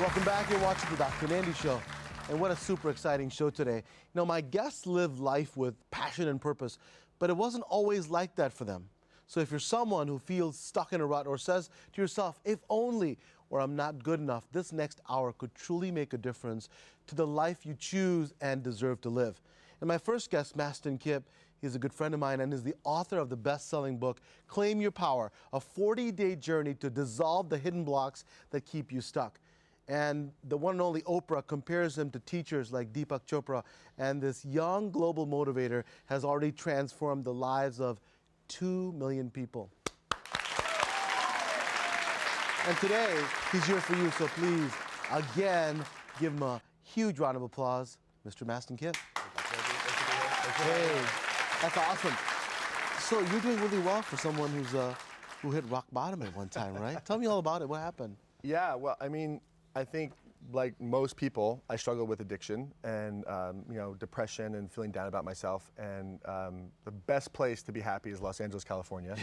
Welcome back. You're watching the Dr. Nandi Show. And what a super exciting show today. You know, my guests live life with passion and purpose, but it wasn't always like that for them. So if you're someone who feels stuck in a rut or says to yourself, if only, or I'm not good enough, this next hour could truly make a difference to the life you choose and deserve to live. And my first guest, Mastin Kipp, he's a good friend of mine and is the author of the best-selling book, Claim Your Power, a 40-day journey to dissolve the hidden blocks that keep you stuck. And the one and only Oprah compares him to teachers like Deepak Chopra, and this young global motivator has already transformed the lives of 2 million people. And today, he's here for you, so please, again, give him a huge round of applause, Mr. Mastin Kipp. Hey, that's awesome. So you're doing really well for someone who hit rock bottom at one time, right? Tell me all about it. What happened? Yeah, well, I mean, I think like most people, I struggle with addiction and depression and feeling down about myself. And the best place to be happy is Los Angeles, California.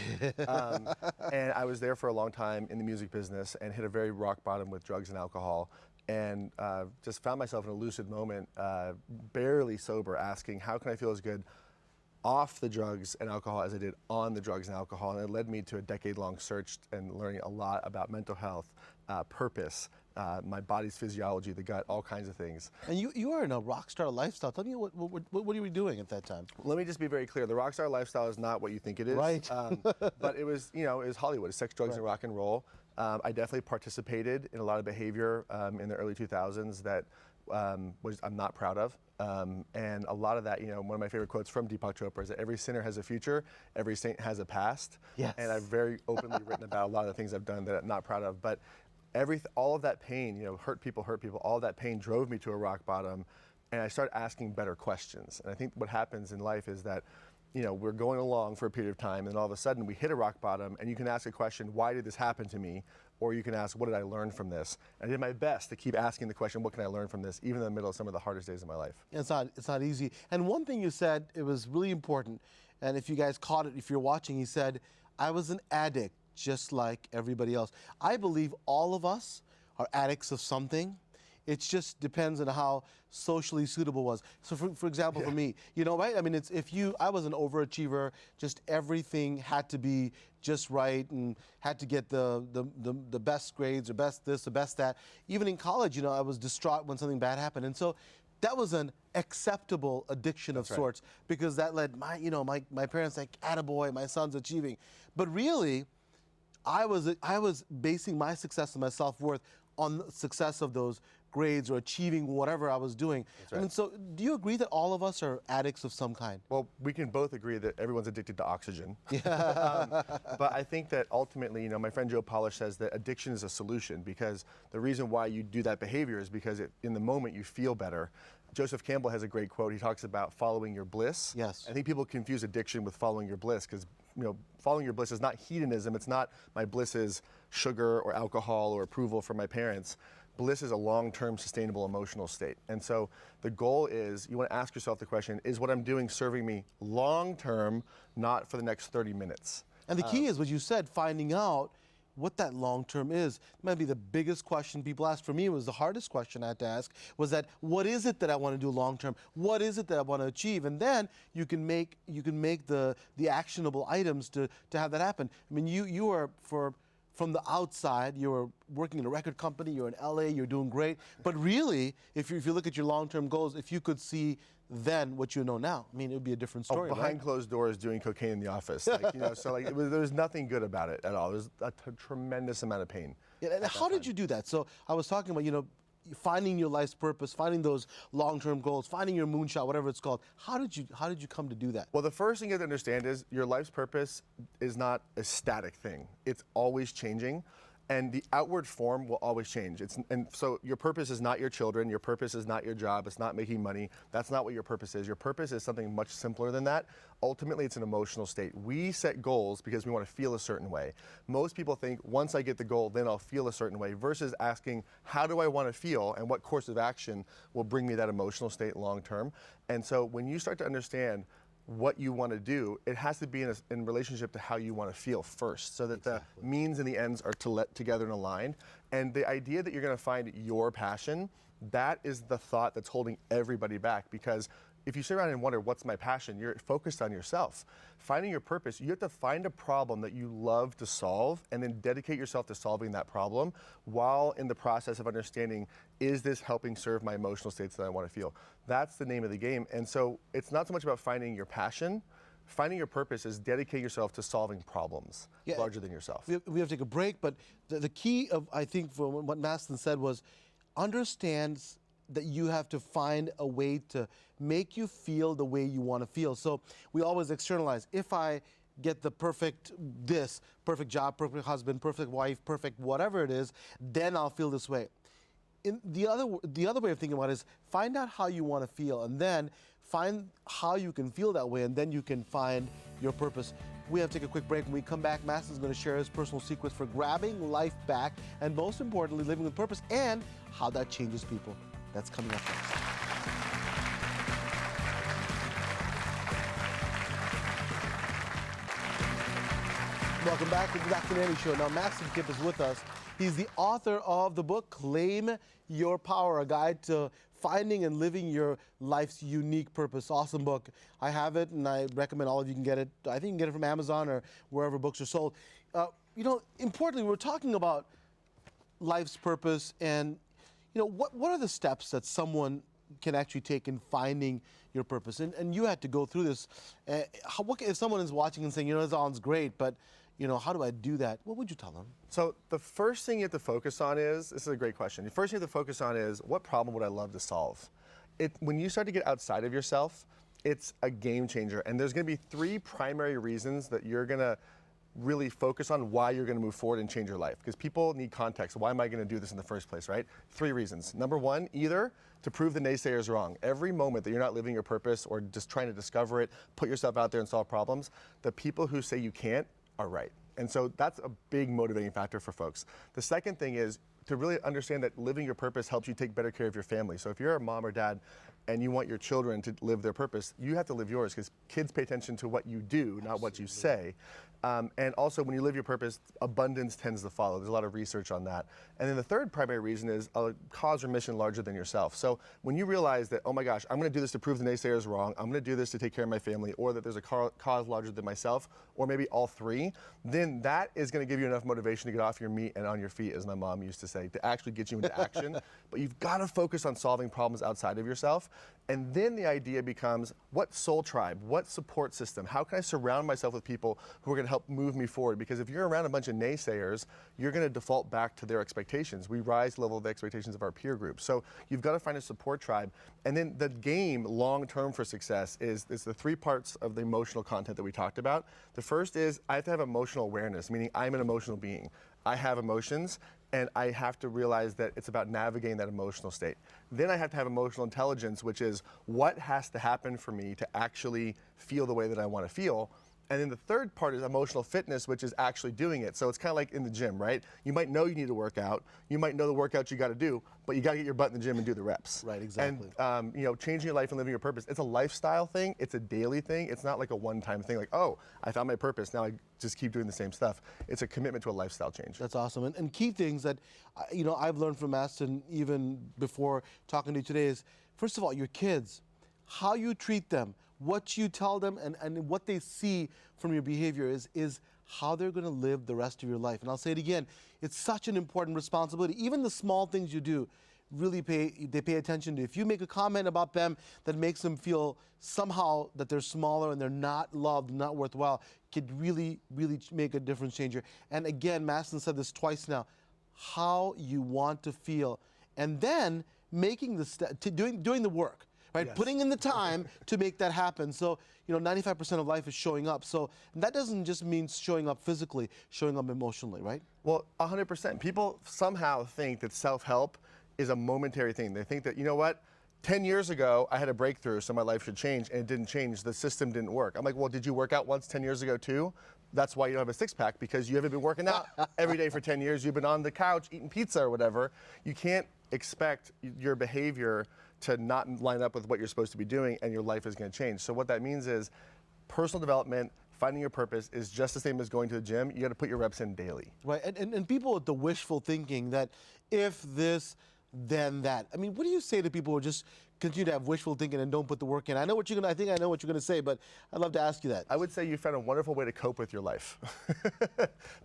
And I was there for a long time in the music business and hit a very rock bottom with drugs and alcohol. And just found myself in a lucid moment, barely sober, asking, how can I feel as good off the drugs and alcohol as I did on the drugs and alcohol? And it led me to a decade-long search and learning a lot about mental health, purpose, my body's physiology, the gut, all kinds of things. And you are in a rock star lifestyle. Tell me what you were doing at that time. Let me just be very clear. The rock star lifestyle is not what you think it is. Right. But it was, it was Hollywood, sex, drugs, and rock and roll. I definitely participated in a lot of behavior in the early 2000s that I'm not proud of. And a lot of that, one of my favorite quotes from Deepak Chopra is that every sinner has a future, every saint has a past. Yes. And I've very openly written about a lot of the things I've done that I'm not proud of. But all of that pain, hurt people, all of that pain drove me to a rock bottom, and I started asking better questions. And I think what happens in life is that, we're going along for a period of time, and all of a sudden we hit a rock bottom, and you can ask a question, why did this happen to me? Or you can ask, what did I learn from this? And I did my best to keep asking the question, what can I learn from this, even in the middle of some of the hardest days of my life. It's not easy. And one thing you said, it was really important, and if you guys caught it, if you're watching, he said, I was an addict just like everybody else. I believe all of us are addicts of something. It just depends on how socially suitable was. So for example, for me, right? I mean, I was an overachiever, just everything had to be just right and had to get the best grades or best this, the best that. Even in college, I was distraught when something bad happened. And so that was an acceptable addiction of sorts, because that led my parents like, attaboy, my son's achieving. But really, I was basing my success and my self-worth on the success of those grades or achieving whatever I was doing. That's right. I mean, so do you agree that all of us are addicts of some kind? Well, we can both agree that everyone's addicted to oxygen. Yeah. But I think that ultimately, my friend Joe Polish says that addiction is a solution, because the reason why you do that behavior is because in the moment you feel better. Joseph Campbell has a great quote. He talks about following your bliss. Yes. I think people confuse addiction with following your bliss, because following your bliss is not hedonism. It's not my bliss is sugar or alcohol or approval from my parents. Bliss is a long-term sustainable emotional state. And so the goal is, you want to ask yourself the question, is what I'm doing serving me long-term, not for the next 30 minutes? And the key is what you said, finding out what that long-term is. It might be the biggest question people ask. For me, it was the hardest question I had to ask, was that, what is it that I want to do long-term? What is it that I want to achieve? And then you can make the actionable items to have that happen. I mean, you are, from the outside, you're working in a record company, you're in LA, you're doing great. But really, if you look at your long-term goals, if you could see then what you know now, I mean, it would be a different story. Behind closed doors doing cocaine in the office. There was nothing good about it at all. There's a tremendous amount of pain. Yeah, and how did you do that? So I was talking about, finding your life's purpose, finding those long-term goals, finding your moonshot, whatever it's called. How did you come to do that? Well, the first thing you have to understand is your life's purpose is not a static thing. It's always changing. And the outward form will always change. And so your purpose is not your children, your purpose is not your job, it's not making money. That's not what your purpose is. Your purpose is something much simpler than that. Ultimately, it's an emotional state. We set goals because we want to feel a certain way. Most people think, once I get the goal, then I'll feel a certain way, versus asking, how do I want to feel, and what course of action will bring me that emotional state long term? And so when you start to understand, what you want to do, it has to be in relationship to how you want to feel first, so that the means and the ends are together and aligned. And the idea that you're going to find your passion, that is the thought that's holding everybody back. Because if you sit around and wonder, what's my passion? You're focused on yourself. Finding your purpose, you have to find a problem that you love to solve and then dedicate yourself to solving that problem while in the process of understanding, is this helping serve my emotional states that I want to feel? That's the name of the game. And so it's not so much about finding your passion. Finding your purpose is dedicate yourself to solving problems larger than yourself. We have to take a break, but the key of, I think, for what Mastin said was, understands that you have to find a way to make you feel the way you want to feel. So we always externalize. If I get the perfect job, perfect husband, perfect wife, perfect whatever it is, then I'll feel this way. The other way of thinking about it is find out how you want to feel, and then find how you can feel that way, and then you can find your purpose. We have to take a quick break. When we come back, Mastin's going to share his personal secrets for grabbing life back, and most importantly, living with purpose, and how that changes people. That's coming up next. Welcome back to the Nandi Show. Now, Mastin Kipp is with us. He's the author of the book, Claim Your Power, a guide to finding and living your life's unique purpose. Awesome book. I have it, and I recommend all of you can get it. I think you can get it from Amazon or wherever books are sold. You know, importantly, we're talking about life's purpose, and you know, what are the steps that someone can actually take in finding your purpose? And you had to go through this. If someone is watching and saying, you know, this sounds great, but you know, how do I do that? What would you tell them? So the first thing you have to focus on is, this is a great question. The first thing you have to focus on is, what problem would I love to solve? When you start to get outside of yourself, it's a game changer. And there's going to be 3 primary reasons that you're going to really focus on why you're going to move forward and change your life. Because people need context. Why am I going to do this in the first place, right? 3 reasons. Number 1, either to prove the naysayers wrong. Every moment that you're not living your purpose or just trying to discover it, put yourself out there and solve problems, the people who say you can't are right. And so that's a big motivating factor for folks. The second thing is to really understand that living your purpose helps you take better care of your family. So if you're a mom or dad and you want your children to live their purpose, you have to live yours, because kids pay attention to what you do, not what you say. And also, when you live your purpose, abundance tends to follow. There's a lot of research on that. And then the third primary reason is a cause or mission larger than yourself. So when you realize that, oh my gosh, I'm going to do this to prove the naysayers wrong, I'm going to do this to take care of my family, or that there's a cause larger than myself, or maybe all 3, then that is going to give you enough motivation to get off your meat and on your feet, as my mom used to say, to actually get you into action. But you've got to focus on solving problems outside of yourself. And then the idea becomes, what soul tribe, what support system, how can I surround myself with people who are going to help move me forward? Because if you're around a bunch of naysayers, you're going to default back to their expectations. We rise to the level of the expectations of our peer group. So you've got to find a support tribe. And then the game long-term for success is the 3 parts of the emotional content that we talked about. The first is, I have to have emotional awareness, meaning I'm an emotional being. I have emotions, and I have to realize that it's about navigating that emotional state. Then I have to have emotional intelligence, which is what has to happen for me to actually feel the way that I want to feel. And then the third part is emotional fitness, which is actually doing it. So it's kind of like in the gym, right? You might know you need to work out. You might know the workouts you got to do, but you got to get your butt in the gym and do the reps. Right, exactly. And you know, changing your life and living your purpose, it's a lifestyle thing. It's a daily thing. It's not like a one-time thing like, oh, I found my purpose, now I just keep doing the same stuff. It's a commitment to a lifestyle change. That's awesome. And key things that, you know, I've learned from Mastin even before talking to you today is, first of all, your kids, how you treat them, what you tell them, and what they see from your behavior is how they're going to live the rest of your life. And I'll say it again, it's such an important responsibility. Even the small things you do, really they pay attention to. If you make a comment about them that makes them feel somehow that they're smaller and they're not loved, not worthwhile, could really, really make a difference changer. And again, Mastin said this twice now, how you want to feel. And then making the step, doing the work. Right, yes. Putting in the time to make that happen. So, you know, 95% of life is showing up. So that doesn't just mean showing up physically, showing up emotionally, right? Well, 100%. People somehow think that self-help is a momentary thing. They think that, you know what, 10 years ago, I had a breakthrough, so my life should change, and it didn't change. The system didn't work. I'm like, well, did you work out once 10 years ago too? That's why you don't have a six-pack, because you haven't been working out every day for 10 years. You've been on the couch eating pizza or whatever. You can't expect your behavior to not line up with what you're supposed to be doing, and your life is going to change. So what that means is personal development, finding your purpose is just the same as going to the gym. You got to put your reps in daily. Right, and people with the wishful thinking that if this, then that. I mean, what do you say to people who just continue to have wishful thinking and don't put the work in? I think I know what you're gonna say, but I'd love to ask you that. I would say you found a wonderful way to cope with your life,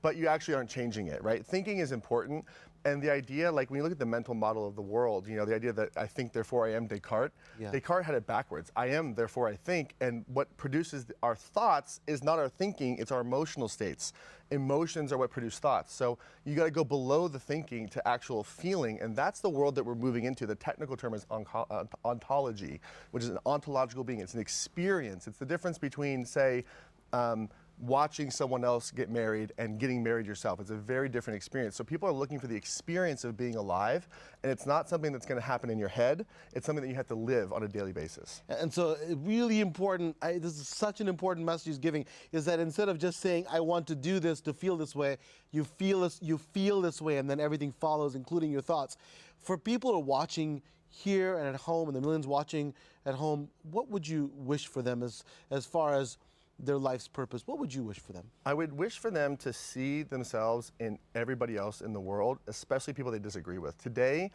but you actually aren't changing it, right? Thinking is important, and the idea, like when you look at the mental model of the world, you know, the idea that I think, therefore I am, Descartes. Yeah. Descartes had it backwards. I am, therefore I think, and what produces our thoughts is not our thinking, it's our emotional states. Emotions are what produce thoughts. So you got to go below the thinking to actual feeling, and that's the world that we're moving into. The technical term is ontology, which is an ontological being. It's an experience. It's the difference between, say, watching someone else get married and getting married yourself. It's a very different experience. So people are looking for the experience of being alive, and it's not something that's going to happen in your head. It's something that you have to live on a daily basis. And so really important, this is such an important message he's giving, is that instead of just saying, I want to do this to feel this way, you feel this way, and then everything follows, including your thoughts. For people who are watching here and at home, and the millions watching at home, what would you wish for them as far as their life's purpose? What would you wish for them? I would wish for them to see themselves in everybody else in the world, especially people they disagree with. Today,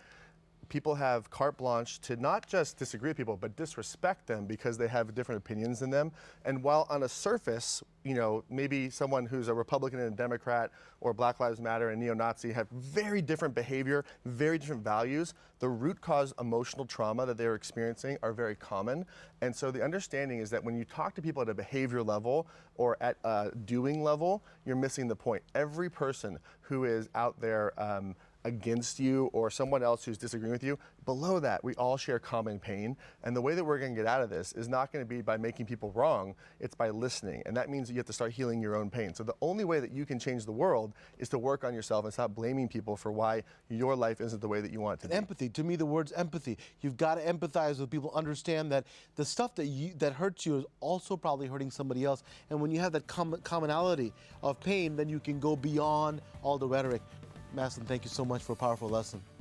people have carte blanche to not just disagree with people, but disrespect them because they have different opinions than them. And while on a surface, you know, maybe someone who's a Republican and a Democrat or Black Lives Matter and neo-Nazi have very different behavior, very different values, the root cause emotional trauma that they're experiencing are very common. And so the understanding is that when you talk to people at a behavior level or at a doing level, you're missing the point. Every person who is out there against you or someone else who's disagreeing with you, below that, we all share common pain. And the way that we're going to get out of this is not going to be by making people wrong, it's by listening. And that means that you have to start healing your own pain. So the only way that you can change the world is to work on yourself and stop blaming people for why your life isn't the way that you want it to be. Empathy, to me the word's empathy. You've got to empathize with people, understand that the stuff that hurts you is also probably hurting somebody else. And when you have that commonality of pain, then you can go beyond all the rhetoric. Mastin, thank you so much for a powerful lesson.